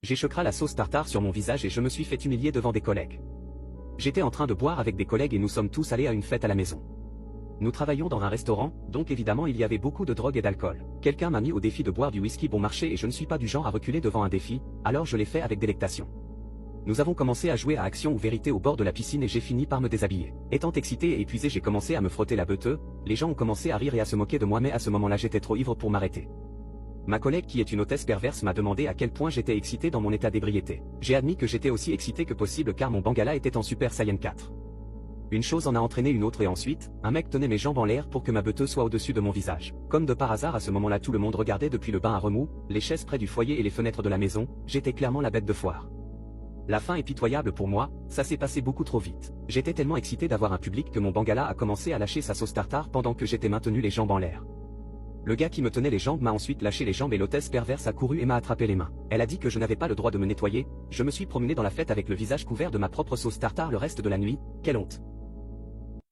J'ai chocra la sauce tartare sur mon visage et je me suis fait humilier devant des collègues. J'étais en train de boire avec des collègues et nous sommes tous allés à une fête à la maison. Nous travaillions dans un restaurant, donc évidemment il y avait beaucoup de drogue et d'alcool. Quelqu'un m'a mis au défi de boire du whisky bon marché et je ne suis pas du genre à reculer devant un défi, alors je l'ai fait avec délectation. Nous avons commencé à jouer à action ou vérité au bord de la piscine et j'ai fini par me déshabiller. Étant excité et épuisé, j'ai commencé à me frotter la beuteux, les gens ont commencé à rire et à se moquer de moi mais à ce moment-là j'étais trop ivre pour m'arrêter. Ma collègue qui est une hôtesse perverse m'a demandé à quel point j'étais excité dans mon état d'ébriété. J'ai admis que j'étais aussi excité que possible car mon Bangala était en Super Saiyan 4. Une chose en a entraîné une autre et ensuite, un mec tenait mes jambes en l'air pour que ma beuteux soit au-dessus de mon visage. Comme de par hasard à ce moment-là tout le monde regardait depuis le bain à remous, les chaises près du foyer et les fenêtres de la maison, j'étais clairement la bête de foire. La fin est pitoyable pour moi, ça s'est passé beaucoup trop vite. J'étais tellement excité d'avoir un public que mon Bangala a commencé à lâcher sa sauce tartare pendant que j'étais maintenu les jambes en l'air. Le gars qui me tenait les jambes m'a ensuite lâché les jambes et l'hôtesse perverse a couru et m'a attrapé les mains. Elle a dit que je n'avais pas le droit de me nettoyer, je me suis promené dans la fête avec le visage couvert de ma propre sauce tartare le reste de la nuit, quelle honte.